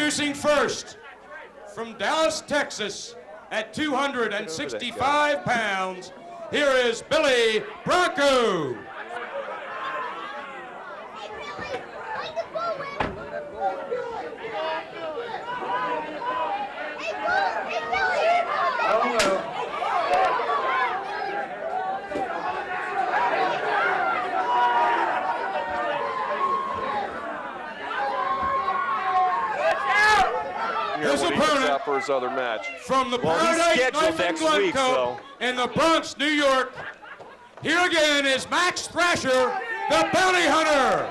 Introducing first, from Dallas, Texas, at 265 pounds, here is Billy Bronco. His opponent for his other match. From the Paradise Knife and Gun Co. in the Bronx, New York, here again is Max Thrasher, the Bounty Hunter.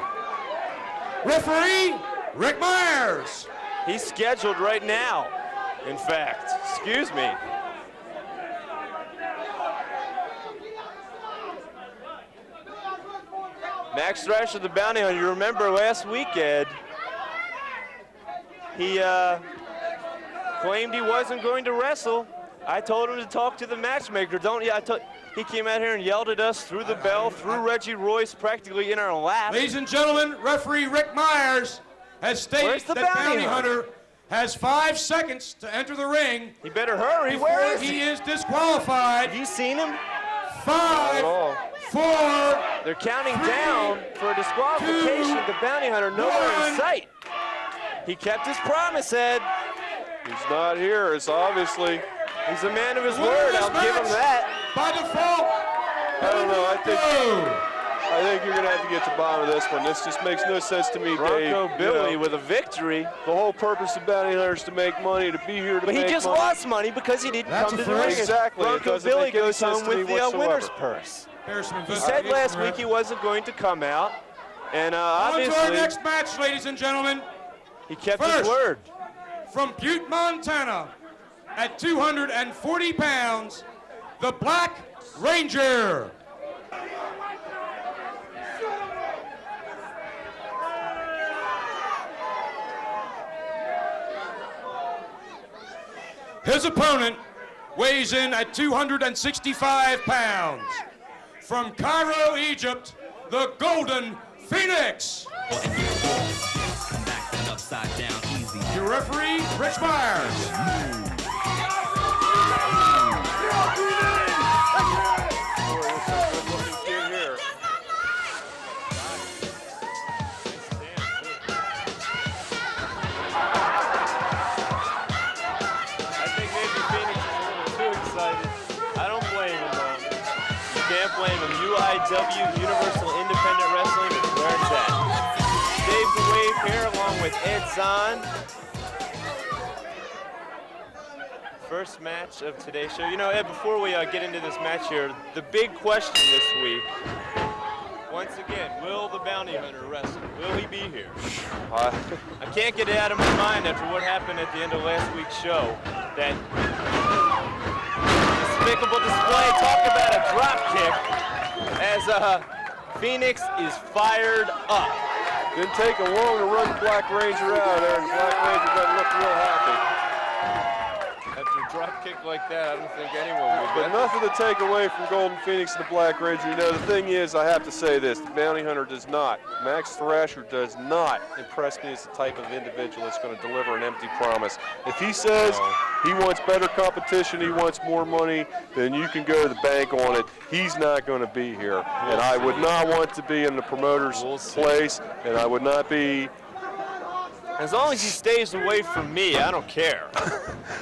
Referee, Rick Myers. He's scheduled right now, in fact. Excuse me. Max Thrasher, the Bounty Hunter. You remember last weekend, he claimed he wasn't going to wrestle. I told him to talk to the matchmaker. He came out here and yelled at us through the bell, through Reggie Royce, practically in our lap. Ladies and gentlemen, referee Rick Myers has stated that Bounty Hunter has 5 seconds to enter the ring. He better hurry. Where is he? He is disqualified. Have you seen him? 5, 4. They're counting down for a disqualification. The Bounty Hunter nowhere in sight. He kept his promise, Ed. He's not here. It's obviously. He's a man of his word. I'll give him that. By default. I don't know. I think you're going to have to get to the bottom of this one. This just makes no sense to me, Bronco Dave. Billy with a victory. The whole purpose of Bounty Hunter is to make money, to be here to make money. But he just lost money because he didn't come to the ring. Exactly. Bronco Billy goes home with the winner's purse. He said last week he wasn't going to come out, and obviously. On to our next match, ladies and gentlemen. He kept his word. From Butte, Montana, at 240 pounds, the Black Ranger. His opponent weighs in at 265 pounds. From Cairo, Egypt, the Golden Phoenix. Your referee, Rich Myers. Blame him. UIW, Universal Independent Wrestling, is where it's at. Dave the Wave here along with Ed Zahn. First match of today's show. You know, Ed, before we get into this match here, the big question this week, once again, will the Bounty Hunter wrestle? Will he be here? I can't get it out of my mind after what happened at the end of last week's show. That despicable display. Talk about a drop kick as Phoenix is fired up. Didn't take him long to run the Black Ranger out there, and the Black Ranger doesn't look real happy. After a drop kick like that, I don't think anyone would. But nothing to take away from Golden Phoenix and the Black Ranger. You know, the thing is, I have to say this, the Bounty Hunter does not, Max Thrasher does not impress me as the type of individual that's going to deliver an empty promise. If he says he wants better competition, he wants more money, then you can go to the bank on it. He's not going to be here. And I would not want to be in the promoter's place, and I would not be. As long as he stays away from me, I don't care.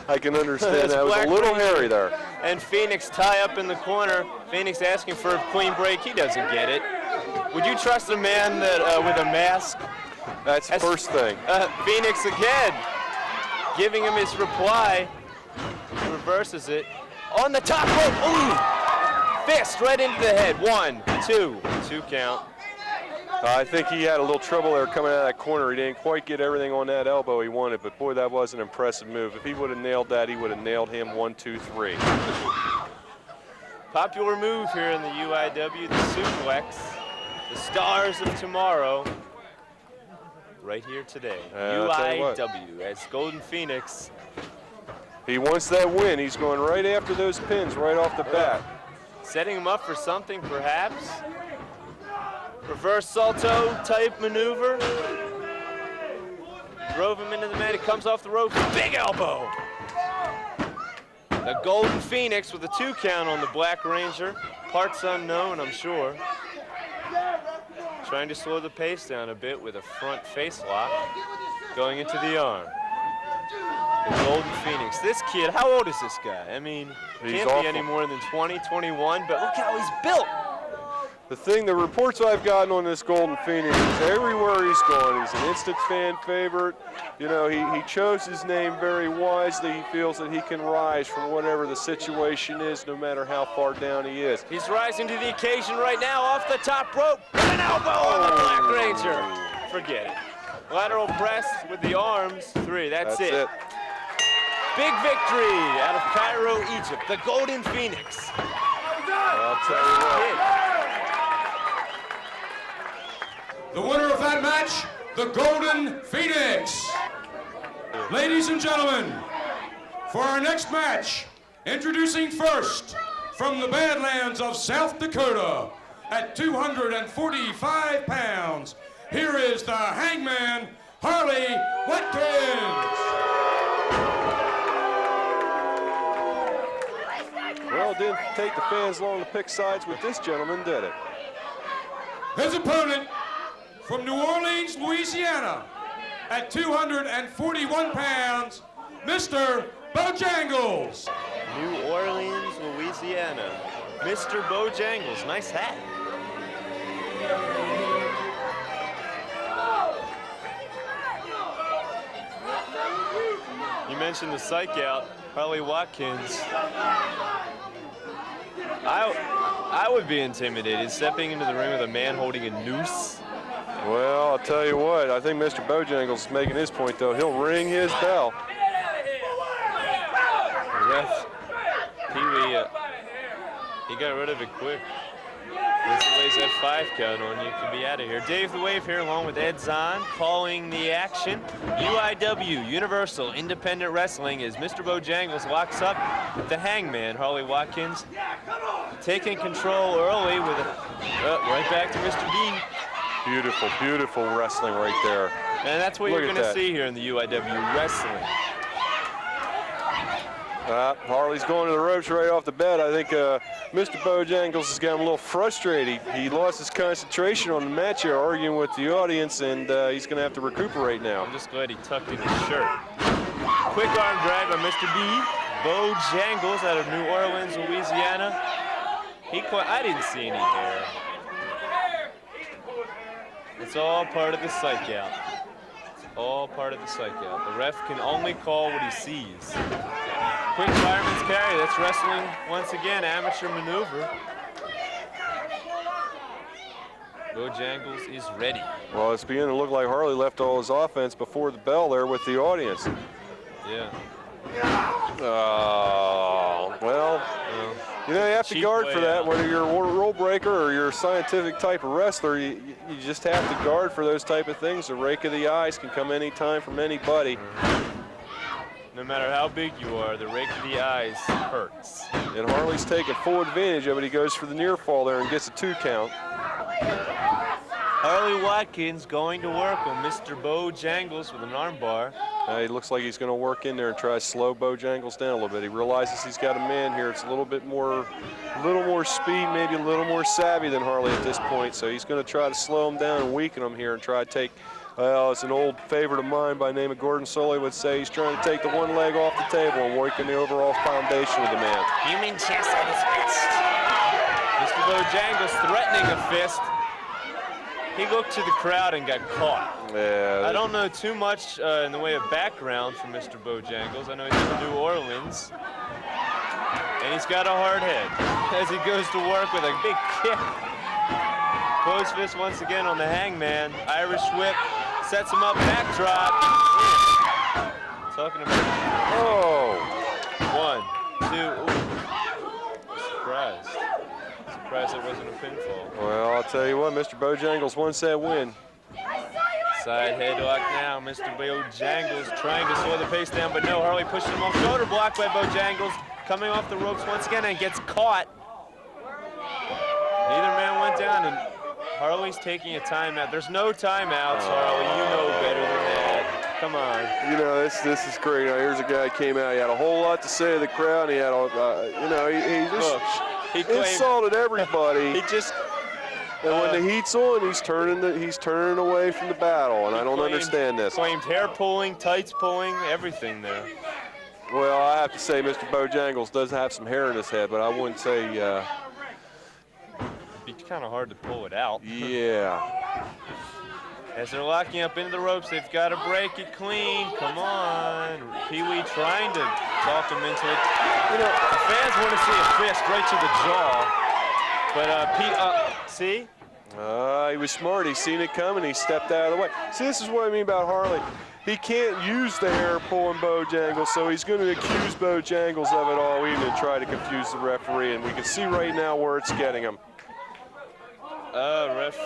I can understand that. It was a little hairy there. And Phoenix tie up in the corner. Phoenix asking for a clean break. He doesn't get it. Would you trust a man that with a mask? That's the first thing. Phoenix again, giving him his reply. He reverses it. On the top rope. Ooh! Fist right into the head. 1, 2. 2 count. I think he had a little trouble there coming out of that corner. He didn't quite get everything on that elbow he wanted, but boy, that was an impressive move. If he would have nailed that, he would have nailed him 1, 2, 3. Popular move here in the UIW, the suplex. The stars of tomorrow, right here today. UIW as Golden Phoenix. He wants that win. He's going right after those pins right off the bat. Setting him up for something, perhaps. Reverse salto type maneuver. drove him into the mat. He comes off the ropes, big elbow. The Golden Phoenix with a 2 count on the Black Ranger. Parts unknown, I'm sure. Trying to slow the pace down a bit with a front face lock. Going into the arm. The Golden Phoenix. This kid, how old is this guy? I mean, can't be any more than 20, 21, but look how he's built. The reports I've gotten on this Golden Phoenix is everywhere he's gone, he's an instant fan favorite. You know, he chose his name very wisely. He feels that he can rise from whatever the situation is, no matter how far down he is. He's rising to the occasion right now, off the top rope. An elbow on the Black Ranger. Forget it. Lateral press with the arms. 3, that's it. Big victory out of Cairo, Egypt. The Golden Phoenix. I'll tell you what. The winner of that match, the Golden Phoenix. Ladies and gentlemen, for our next match, introducing first from the Badlands of South Dakota at 245 pounds, here is the Hangman, Harley Watkins. Well, it didn't take the fans long to pick sides with this gentleman, did it? His opponent, from New Orleans, Louisiana, at 241 pounds, Mr. Bojangles. New Orleans, Louisiana. Mr. Bojangles, nice hat. You mentioned the psych out, Harley Watkins. I would be intimidated stepping into the ring with a man holding a noose. Well, I'll tell you what, I think Mr. Bojangles is making his point, though. He'll ring his bell. Ref, Pee-wee, he got rid of it quick. This lays that 5 count on you. Can be out of here. Dave the Wave here along with Ed Zahn calling the action. UIW, Universal Independent Wrestling, as Mr. Bojangles locks up with the Hangman, Harley Watkins, taking control early with a, right back to Mr. B. Beautiful, beautiful wrestling right there. And that's what you're going to see here in the UIW wrestling. Harley's going to the ropes right off the bat. I think Mr. Bojangles has gotten a little frustrated. He lost his concentration on the match here, arguing with the audience, and he's going to have to recuperate now. I'm just glad he tucked in his shirt. Quick arm drag by Mr. B. Bojangles out of New Orleans, Louisiana. I didn't see any hair. It's all part of the psych out. It's all part of the psych out. The ref can only call what he sees. Quick fireman's carry. That's wrestling once again. Amateur maneuver. Bojangles is ready. Well, it's beginning to look like Harley left all his offense before the bell there with the audience. Yeah. Well, you know, you have to guard for that. Whether you're a rule breaker or you're a scientific type of wrestler, you just have to guard for those type of things. The rake of the eyes can come anytime from anybody. No matter how big you are, the rake of the eyes hurts. And Harley's taking full advantage of it. He goes for the near fall there and gets a 2 count. Harley Watkins going to work on Mr. Bojangles with an armbar. He looks like he's going to work in there and try to slow Bojangles down a little bit. He realizes he's got a man here. It's a little more speed, maybe a little more savvy than Harley at this point. So he's going to try to slow him down and weaken him here and try to take, as an old favorite of mine by the name of Gordon Soley would say, he's trying to take the one leg off the table and weaken the overall foundation of the man. Human chest at his fist. Mr. Bojangles threatening a fist. He looked to the crowd and got caught. Yeah. I don't know too much in the way of background from Mr. Bojangles. I know he's from New Orleans. And he's got a hard head as he goes to work with a big kick. Close fist once again on the Hangman. Irish whip, sets him up, backdrop. Talking about. Oh. 1, 2. Ooh. Surprised. Surprised it wasn't a pinfall. Well, I'll tell you what, Mr. Bojangles wants that win. Side headlock now. Mr. Bojangles trying to slow the pace down, but no. Harley pushes him off. Shoulder block by Bojangles. Coming off the ropes once again and gets caught. Neither man went down, and Harley's taking a timeout. There's no timeouts, Harley. You know better than that. Come on. you know, this is great. Now, here's a guy who came out. He had a whole lot to say to the crowd. He had, you know, he just insulted everybody. He just. And when the heat's on, he's turning away from the battle, and I don't understand this. Claimed hair pulling, tights pulling, everything there. Well, I have to say, Mr. Bojangles does have some hair in his head, but I wouldn't say. It'd be kind of hard to pull it out. Yeah. As they're locking up into the ropes, they've got to break it clean. Come on. Pee-wee trying to talk him into it. You know, the fans want to see a fist right to the jaw. But see? He was smart. He seen it coming. He stepped out of the way. See, this is what I mean about Harley. He can't use the hair pulling Bojangles, so he's going to accuse Bojangles of it all evening and try to confuse the referee. And we can see right now where it's getting him. Ref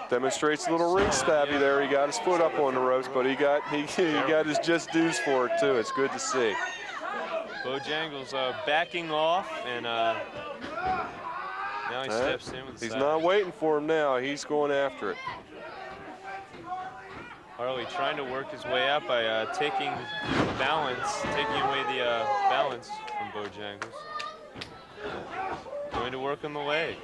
demonstrates a little ring stabby there. He got his foot up on the ropes, but he got his just dues for it too. It's good to see. Bojangles backing off, and now he steps in with the He's side. not waiting for him now. He's going after it. Harley trying to work his way out by taking away the balance from Bojangles. Going to work on the leg.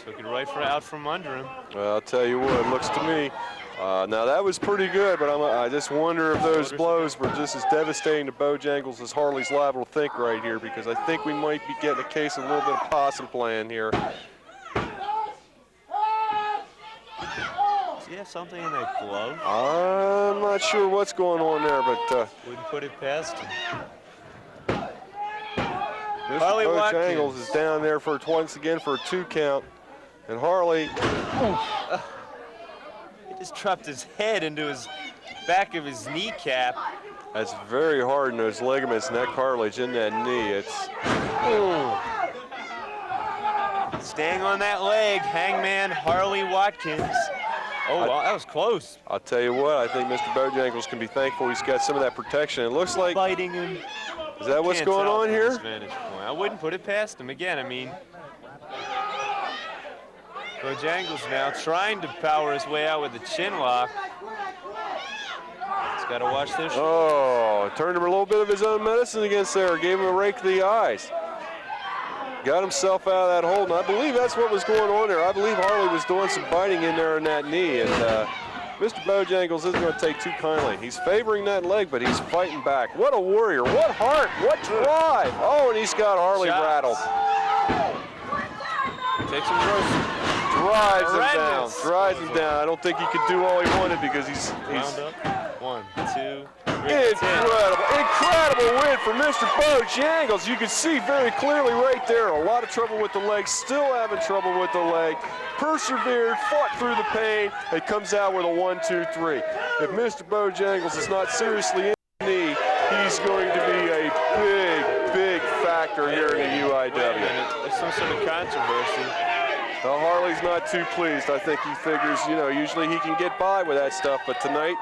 Took it right out from under him. Well, I'll tell you what, it looks to me. Now that was pretty good, but I just wonder if those blows were just as devastating to Bojangles as Harley's liable to think right here, because I think we might be getting a case of a little bit of possum playing here. Does he have something in that glove? I'm not sure what's going on there, but wouldn't put it past him. Harley Bojangles is down there for once again for a 2 count, and Harley. He just dropped his head into his back of his kneecap. That's very hard in those ligaments and that cartilage in that knee. It's. Staying on that leg, Hangman Harley Watkins. Oh, wow, that was close. I'll tell you what, I think Mr. Bojangles can be thankful he's got some of that protection. It looks like. Biting him. Is that what's going on here? I wouldn't put it past him again. I mean, Bojangles now trying to power his way out with a chin lock. He's got to watch this. Oh, turned him a little bit of his own medicine against there. Gave him a rake to the eyes. Got himself out of that hold, and I believe that's what was going on there. I believe Harley was doing some biting in there in that knee, and Mr. Bojangles isn't going to take too kindly. He's favoring that leg, but he's fighting back. What a warrior, what heart, what drive. Oh, and he's got Harley rattled. Takes him close. Drives him down. I don't think he could do all he wanted because he's wound up. 1, 2, 3, Incredible win for Mr. Bojangles. You can see very clearly right there. A lot of trouble with the leg, still having trouble with the leg. Persevered, fought through the pain, and comes out with a 1, 2, 3. If Mr. Bojangles is not seriously in the knee, he's going to be a big factor here in the UIW. There's some sort of controversy. Now, Harley's not too pleased. I think he figures, you know, usually he can get by with that stuff, but tonight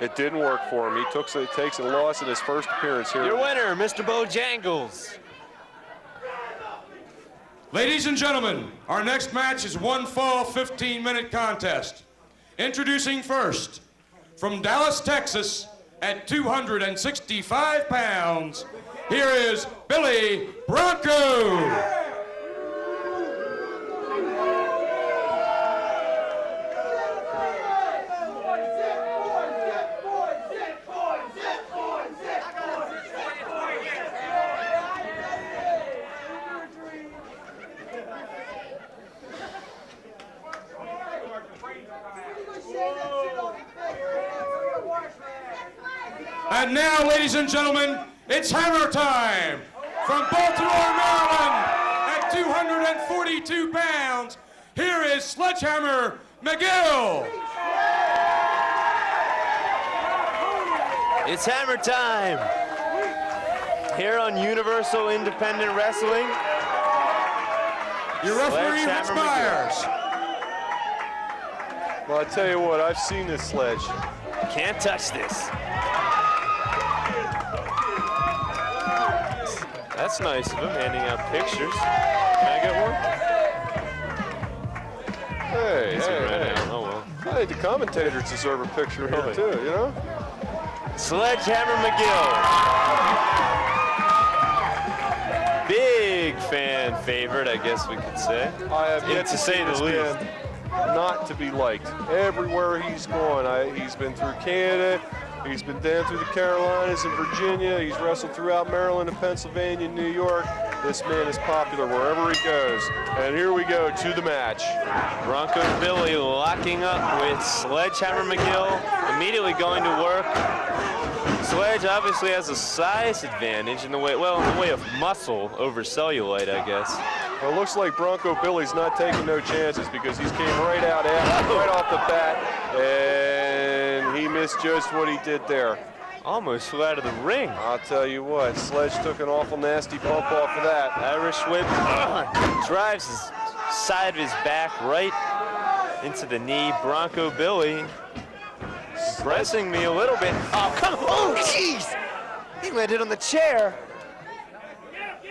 it didn't work for him. He takes a loss in his first appearance here. Your winner, Mr. Bojangles. Ladies and gentlemen, our next match is one fall 15-minute contest. Introducing first, from Dallas, Texas, at 265 pounds, here is Billy Bronco. And now, ladies and gentlemen, it's hammer time. From Baltimore, Maryland, at 242 pounds, here is Sledgehammer McGill. It's hammer time. Here on Universal Independent Wrestling. Your referee, Rich Myers. Well, I tell you what, I've seen this sledge. Can't touch this. That's nice of him, handing out pictures. Can I get one? Hey. Oh, well. I think the commentators deserve a picture here too, you know? Sledgehammer McGill. Big fan favorite, I guess we could say. I have yet to say the least. Not to be liked. Everywhere he's gone, he's been through Canada, he's been down through the Carolinas and Virginia, he's wrestled throughout Maryland and Pennsylvania and New York. This man is popular wherever he goes. And here we go to the match. Bronco Billy locking up with Sledgehammer McGill, immediately going to work. Sledge obviously has a size advantage in the way, well, in the way of muscle over cellulite, I guess. Well, it looks like Bronco Billy's not taking no chances because he's came right out after, right off the bat, and he missed just what he did there. Almost flew out of the ring. I'll tell you what, Sledge took an awful nasty bump off of that. Irish whip drives his side of his back right into the knee. Bronco Billy pressing me a little bit. Oh, come on. Oh, jeez. He landed on the chair.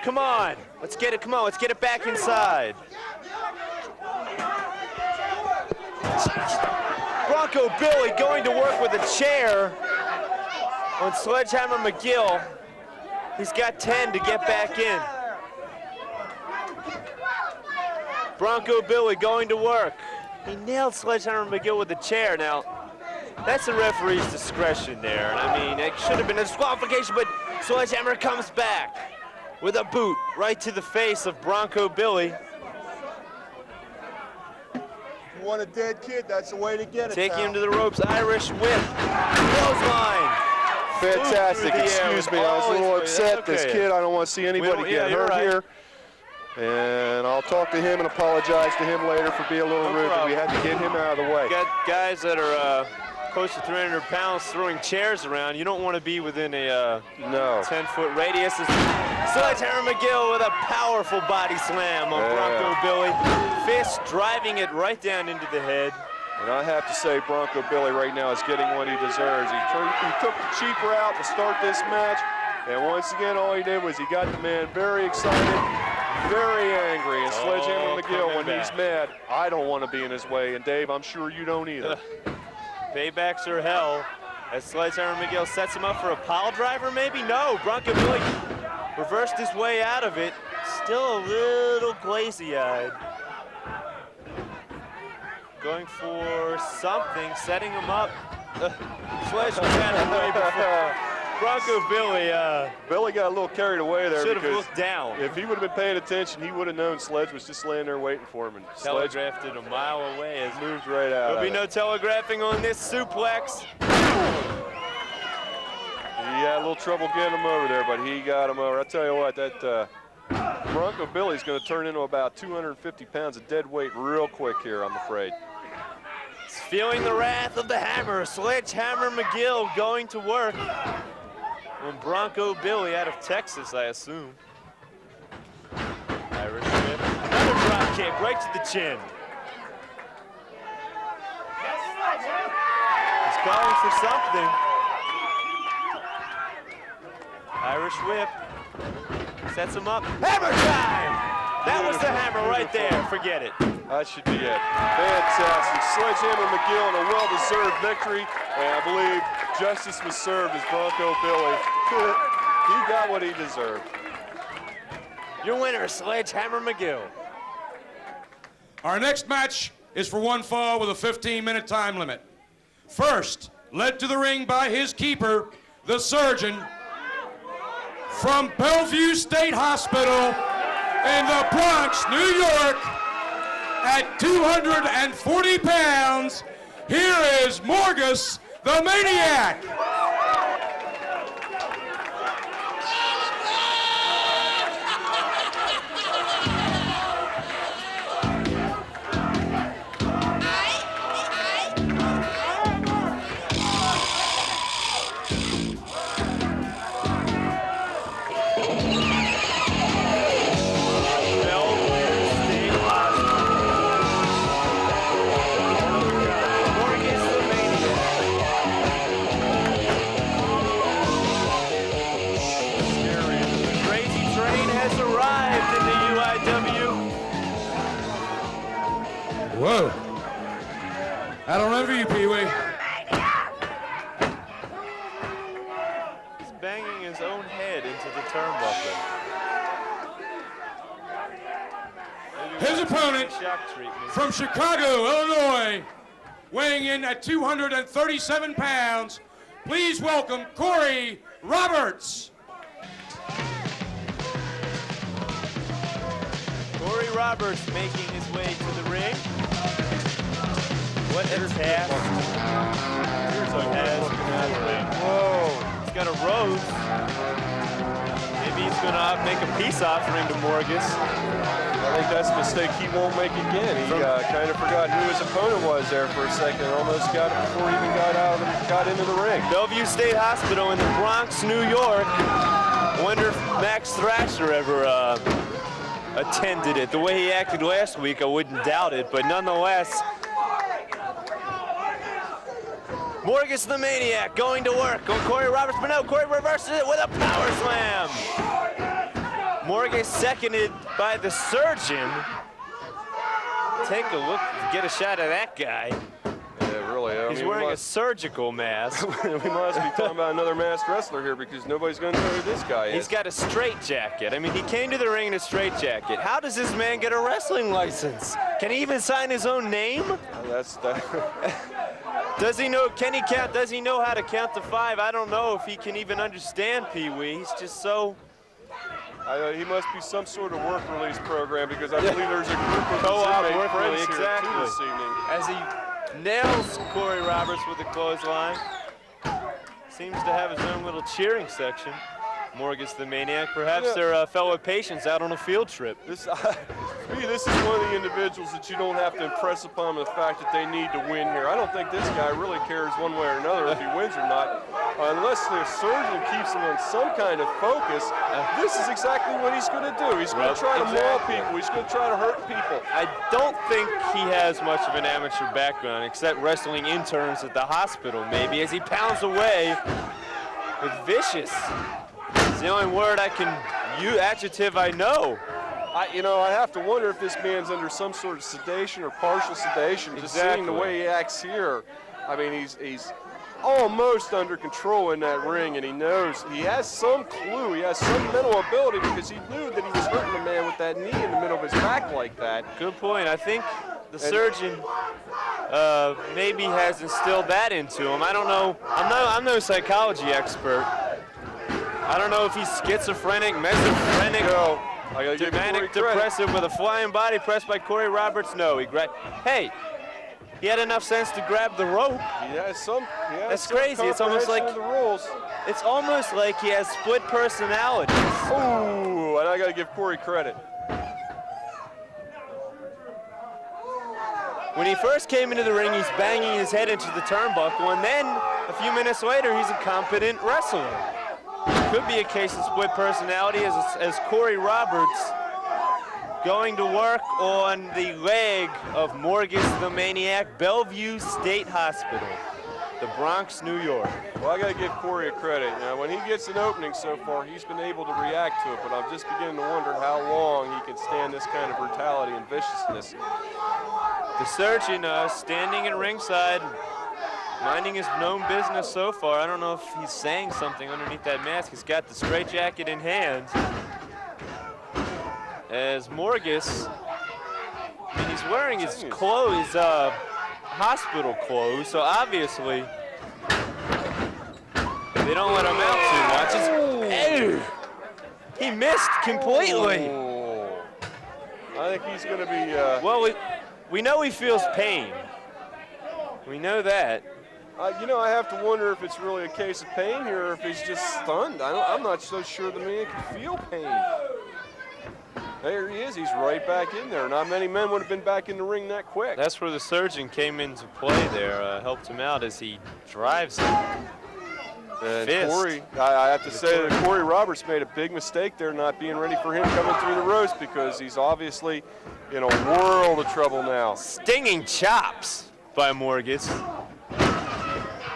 Come on. Let's get it. Come on. Let's get it back inside. Bronco Billy going to work with a chair on Sledgehammer McGill. He's got 10 to get back in. Bronco Billy going to work. He nailed Sledgehammer McGill with the chair. Now, that's the referee's discretion there. And I mean, it should have been a disqualification, but Sledgehammer comes back with a boot right to the face of Bronco Billy. You want a dead kid, that's the way to get it. Taking him to the ropes, Irish whip, clothesline. Fantastic, excuse me, I was a little upset. This kid, I don't want to see anybody get hurt here. And I'll talk to him and apologize to him later for being a little rude, but we had to get him out of the way. Got guys that are close to 300 pounds throwing chairs around. You don't want to be within a 10-foot radius. Sledgehammer McGill with a powerful body slam on Bronco Billy. Fist driving it right down into the head. And I have to say, Bronco Billy right now is getting what he deserves. He took the cheap route to start this match, and once again, all he did was he got the man very excited, very angry. And Sledgehammer McGill, when he's mad, I don't want to be in his way. And Dave, I'm sure you don't either. Paybacks are hell. As Sledgehammer McGill sets him up for a pile driver, maybe? No, Bronco Billy reversed his way out of it. Still a little glazy-eyed. Going for something, setting him up. Sledge was out of the way before. Bronco Billy. Billy got a little carried away there. Should have looked down. If he would have been paying attention, he would have known Sledge was just laying there waiting for him. And Sledge telegraphed it a mile away. As moved right out. There'll be no telegraphing on this suplex. He had a little trouble getting him over there, but he got him over. I tell you what, that Bronco Billy's going to turn into about 250 pounds of dead weight real quick here, I'm afraid. He's feeling the wrath of the hammer. Sledgehammer McGill going to work on Bronco Billy out of Texas, I assume. Irish whip. Another drop kick right to the chin. He's calling for something. Irish whip. Sets him up. Hammer time! That was the hammer right there. Forget it. That should be it. Fantastic. Sledgehammer McGill in a well-deserved victory. And I believe justice was served as Bronco Billy. He got what he deserved. Your winner, Sledgehammer McGill. Our next match is for one fall with a 15-minute time limit. First, led to the ring by his keeper, the surgeon, from Bellevue State Hospital in the Bronx, New York, at 240 pounds, here is Morgas the Maniac. for you, Pee-wee. He's banging his own head into the turnbuckle. His opponent Shock treatment. from Chicago, Illinois, weighing in at 237 pounds, please welcome Corey Roberts. Corey Roberts making his way to the ring. What a task. Here's a task. Whoa. He's got a rose. Maybe he's going to make a peace offering to Morgas. I think that's a mistake he won't make again. He kind of forgot who his opponent was there for a second. Almost got it before he even got into the ring. Bellevue State Hospital in the Bronx, New York. Wonder if Max Thrasher ever attended it. The way he acted last week, I wouldn't doubt it, but nonetheless. Morgas the Maniac going to work on Corey Roberts, but no, Corey reverses it with a power slam. Morgas seconded by the Surgeon. Take a look, get a shot of that guy. Yeah, really. He's wearing a surgical mask. We must be talking about another masked wrestler here because nobody's going to know who this guy is. He's got a straight jacket. I mean, he came to the ring in a straight jacket. How does this man get a wrestling license? Can he even sign his own name? That's Does he know, can he count, does he know how to count to 5? I don't know if he can even understand Pee-wee. He's just so... he must be some sort of work release program because I believe there's a group of Co-op his work friends release, here exactly. too this evening. As he nails Corey Roberts with a clothesline. Seems to have his own little cheering section. Morgas the Maniac, perhaps they're fellow patients out on a field trip. This is one of the individuals that you don't have to impress upon the fact that they need to win here. I don't think this guy really cares one way or another if he wins or not. Unless the Surgeon keeps him on some kind of focus, this is exactly what he's going to do. He's going to try to maul people. He's going to try to hurt people. I don't think he has much of an amateur background, except wrestling interns at the hospital, maybe, as he pounds away with vicious. It's the only word I can use, adjective I know. I have to wonder if this man's under some sort of sedation or partial sedation. Just seeing the way he acts here, I mean, he's almost under control in that ring, and he knows, he has some clue, he has some mental ability because he knew that he was hurting the man with that knee in the middle of his back like that. Good point. I think the Surgeon maybe has instilled that into him. I don't know. I'm no psychology expert. I don't know if he's schizophrenic, mesophrenic, manic depressive with a flying body press by Corey Roberts. No, hey, he had enough sense to grab the rope. That's crazy. It's almost like the rules. It's almost like he has split personalities. Ooh, and I got to give Corey credit. When he first came into the ring, he's banging his head into the turnbuckle, and then a few minutes later, he's a competent wrestler. Could be a case of split personality as Corey Roberts going to work on the leg of Morgas the Maniac, Bellevue State Hospital, the Bronx, New York. Well, I got to give Corey a credit. When he gets an opening so far, he's been able to react to it, but I'm just beginning to wonder how long he can stand this kind of brutality and viciousness. The Surgeon standing at ringside, minding his known business so far. I don't know if he's saying something underneath that mask. He's got the straitjacket in hand. As Morgas, he's wearing his clothes, hospital clothes, so obviously they don't let him out too much. He missed completely. I think he's going to be... Well, we know he feels pain. We know that. I have to wonder if it's really a case of pain here or if he's just stunned. I'm not so sure the man can feel pain. There he is. He's right back in there. Not many men would have been back in the ring that quick. That's where the Surgeon came into play there, helped him out as he drives him. And Corey, I have to say that Corey Roberts made a big mistake there not being ready for him coming through the ropes because he's obviously in a world of trouble now. Stinging chops by Morgas.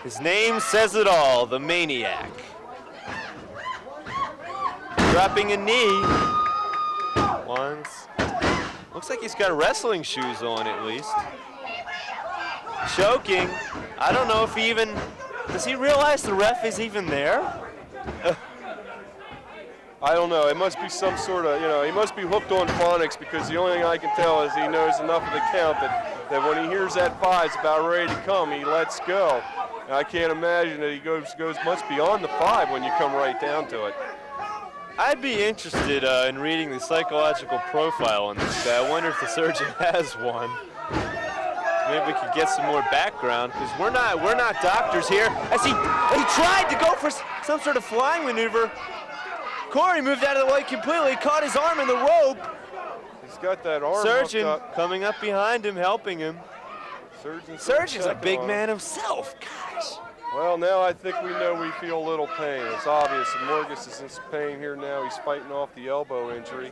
His name says it all, the Maniac. Dropping a knee. Once. Looks like he's got wrestling shoes on at least. choking. I don't know if he even, does he realize the ref is even there? I don't know. It must be some sort of, he must be hooked on phonics, because the only thing I can tell is he knows enough of the count that when he hears that 5's about ready to come, he lets go. And I can't imagine that he goes much beyond the 5 when you come right down to it. I'd be interested in reading the psychological profile on this guy. I wonder if the surgeon has one. Maybe we could get some more background, because we're not doctors here. As he tried to go for some sort of flying maneuver. Corey moved out of the way completely, caught his arm in the rope. He's got that arm Surgeon hooked up. coming up behind him, helping him. Surgeon's a big man himself, gosh. Well, now I think we know we feel a little pain. It's obvious that Morgas is in some pain here now. He's fighting off the elbow injury.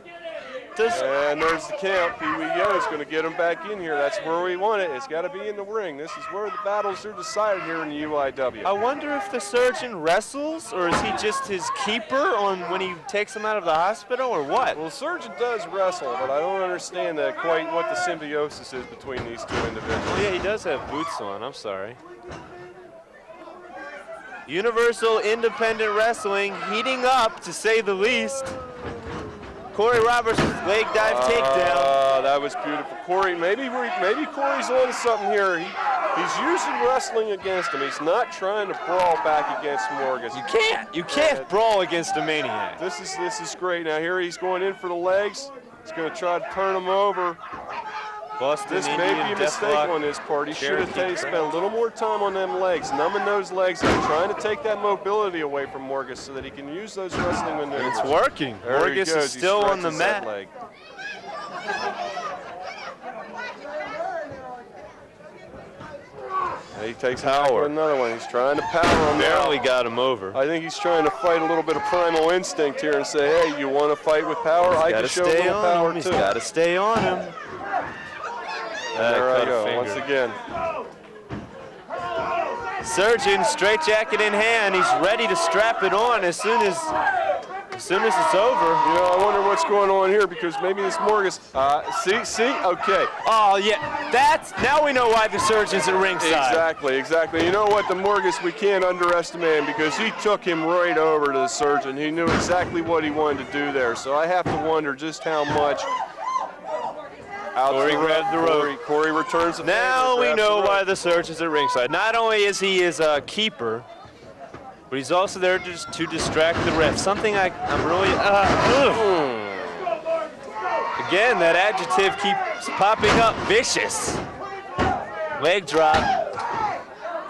And there's the count. Pee Wee Yo's going to get him back in here. That's where we want it. It's got to be in the ring. This is where the battles are decided here in the UIW. I wonder if the surgeon wrestles, or is he just his keeper on when he takes him out of the hospital, or what? Well, the surgeon does wrestle, but I don't understand quite what the symbiosis is between these two individuals. Oh, yeah, he does have boots on. I'm sorry. Universal Independent Wrestling heating up, to say the least. Corey Roberts with leg dive takedown. That was beautiful. Corey, maybe Corey's on something here. He's using wrestling against him. He's not trying to brawl back against Morgas. You can't brawl against a maniac. This is great. Now here he's going in for the legs. He's going to try to turn him over. Boston This may be a mistake on his part. He should have spent a little more time on them legs, numbing those legs and trying to take that mobility away from Morgas so that he can use those wrestling maneuvers. It's working. Morgas is still on the mat. Leg. And he takes power. Another one. He's trying to power him. Barely got him over. I think he's trying to fight a little bit of primal instinct here and say, hey, you want to fight with power? I can show a little power too. He's got to stay on him. There I go, once again. Surgeon, straitjacket in hand. He's ready to strap it on as soon as it's over. I wonder what's going on here, because maybe this Morgas. See, okay. Oh yeah, now we know why the surgeon's at ringside. Exactly. You know what, the Morgas, we can't underestimate him, because he took him right over to the surgeon. He knew exactly what he wanted to do there. So I have to wonder just how much. Corey grabbed the rope. Corey returns the favor. Now we know why the surgeon's at ringside. Not only is he his keeper, but he's also there just to distract the ref. Something I'm really. Again, that adjective keeps popping up. Vicious. Leg drop.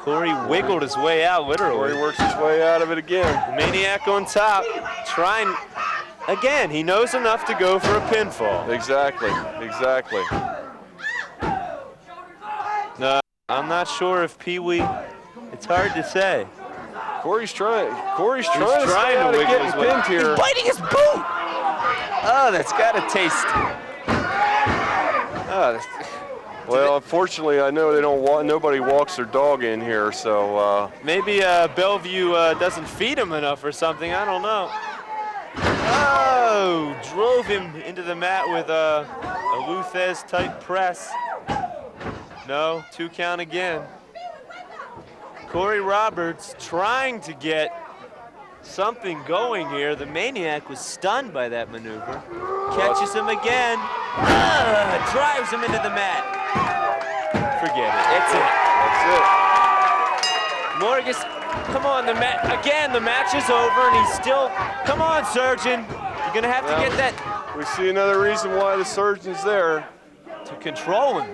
Corey wiggled his way out, literally. Corey works his way out of it again. The Maniac on top, trying. Again, he knows enough to go for a pinfall. Exactly. No, I'm not sure if Pee Wee. It's hard to say. Corey's trying to stay out of getting pinned here. He's biting his boot. Oh, that's got to taste. Well, unfortunately, I know nobody walks their dog in here, so. Maybe Bellevue doesn't feed him enough or something. I don't know. Oh, drove him into the mat with a Luthez type press. No, 2 count again. Corey Roberts trying to get something going here. The Maniac was stunned by that maneuver. Catches him again. Drives him into the mat. Forget it. That's it. Morgas. Come on, the match is over, and he's still. Come on, surgeon. You're gonna have to get that. We see another reason why the surgeon's there. To control him.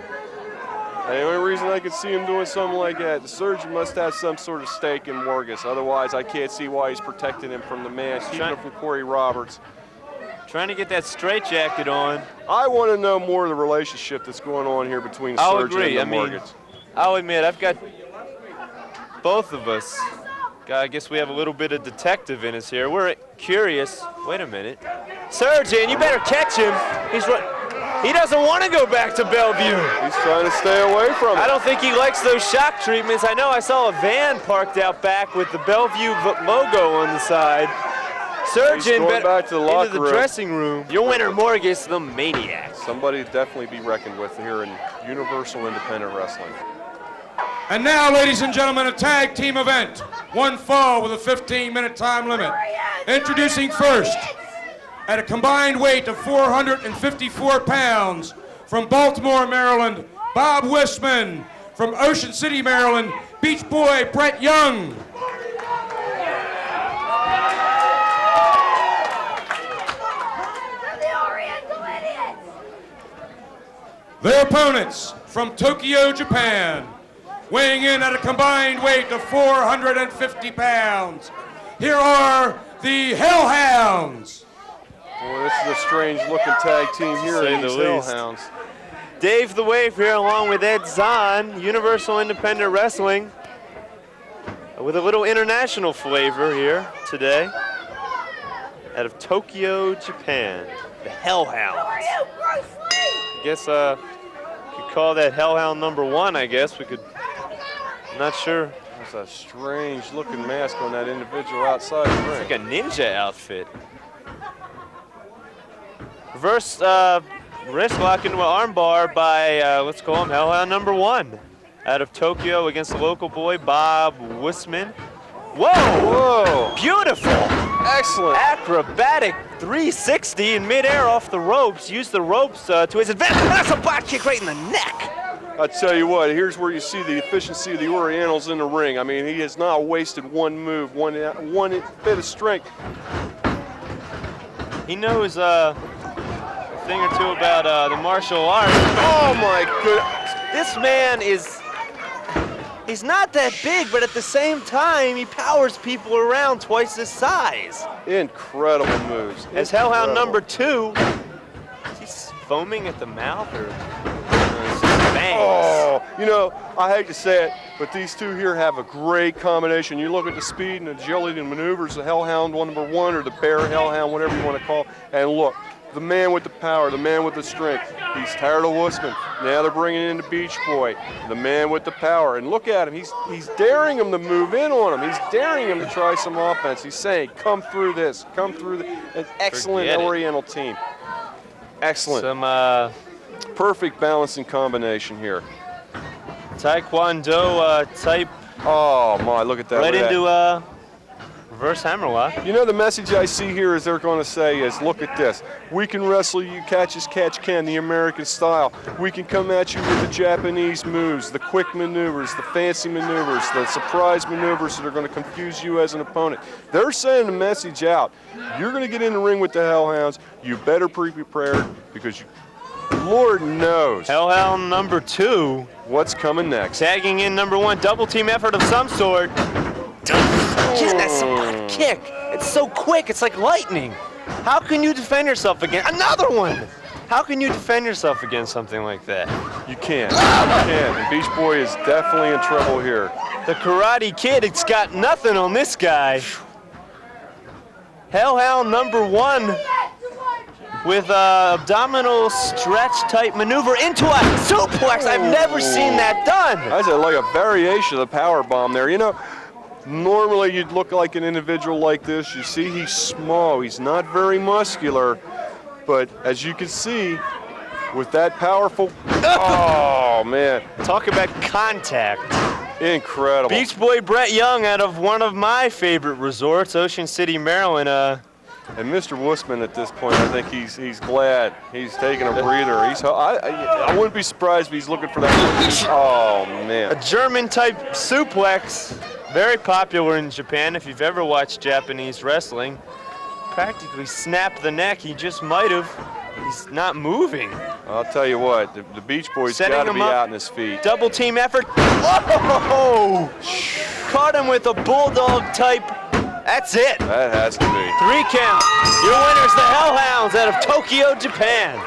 The only reason I could see him doing something like that, the surgeon must have some sort of stake in Morgas. Otherwise, I can't see why he's protecting him from the man, keeping him from Corey Roberts. Trying to get that straitjacket on. I want to know more of the relationship that's going on here between surgeon and Morgas. I'll admit, I've got both of us. I guess we have a little bit of detective in us here. We're curious. Wait a minute. Surgeon, you better catch him. He doesn't want to go back to Bellevue. He's trying to stay away from it. I don't think he likes those shock treatments. I know I saw a van parked out back with the Bellevue logo on the side. Surgeon, back to the locker into the dressing room. Your winner, Morgas, the Maniac. Somebody to definitely be reckoned with here in Universal Independent Wrestling. And now, ladies and gentlemen, a tag team event. One fall with a 15-minute time limit. Introducing first, at a combined weight of 454 pounds, from Baltimore, Maryland, Bob Wisman. From Ocean City, Maryland, Beach Boy Brett Young. Their opponents from Tokyo, Japan, weighing in at a combined weight of 450 pounds. Here are the Hellhounds. Boy, this is a strange-looking tag team here in these Hellhounds. Dave the Wave here along with Ed Zahn, Universal Independent Wrestling, with a little international flavor here today. Out of Tokyo, Japan, the Hellhounds. I guess could call that Hellhound number 1, I guess. We could, I'm not sure. There's a strange-looking mask on that individual outside the ring. It's like a ninja outfit. Reverse wrist lock into an armbar by, let's call him Hellhound number 1. Out of Tokyo against the local boy, Bob Wisman. Whoa! Whoa! Beautiful! Excellent! Acrobatic 360 in midair off the ropes. Use the ropes to his advantage. That's a bot kick right in the neck. I tell you what, here's where you see the efficiency of the Orientals in the ring. I mean, he has not wasted one move, one bit of strength. He knows a thing or two about the martial arts. Oh my goodness! This man is, he's not that big, but at the same time, he powers people around twice his size. Incredible moves. As Hellhound number 2, is he foaming at the mouth or bangs? Oh, you know, I hate to say it, but these two here have a great combination. You look at the speed and agility and maneuvers, the Hellhound number 1 or the Bear Hellhound, whatever you want to call it, and look, the man with the power, the man with the strength. He's tired of Wisman. Now they're bringing in the Beach Boy, the man with the power. And look at him. He's daring him to move in on him. He's daring him to try some offense. He's saying, come through this, come through this. An excellent Oriental team. Excellent. Some perfect balancing combination here. Taekwondo type. Oh my, look at that. Right into reverse hammerlock. You know, the message I see here is they're going to say is, look at this. We can wrestle you catch as catch can, the American style. We can come at you with the Japanese moves, the quick maneuvers, the fancy maneuvers, the surprise maneuvers that are going to confuse you as an opponent. They're sending a message out. You're going to get in the ring with the Hellhounds. You better be prepared because Lord knows. Hellhound number 2. What's coming next? Tagging in number 1, double team effort of some sort. That's a kick. It's so quick, it's like lightning. How can you defend yourself against another one? How can you defend yourself against something like that? You can't. You can't. And Beach Boy is definitely in trouble here. The Karate Kid, it's got nothing on this guy. Hellhound number 1 with abdominal stretch type maneuver into a suplex. I've never seen that done. That's like a variation of the power bomb there. You know, normally you'd look like an individual like this. You see he's small, he's not very muscular, but as you can see, with that powerful, oh man. Talk about contact. Incredible. Beach Boy Brett Young out of one of my favorite resorts, Ocean City, Maryland. And Mr. Wisman at this point, I think he's glad. He's taking a breather. I wouldn't be surprised if he's looking for that. Oh man. A German type suplex. Very popular in Japan. If you've ever watched Japanese wrestling, practically snapped the neck. He just might have. He's not moving. I'll tell you what, the Beach Boy's got to be out on his feet. Double team effort. Oh! Caught him with a bulldog type. That's it. That has to be. 3 count. Your winners, the Hellhounds out of Tokyo, Japan.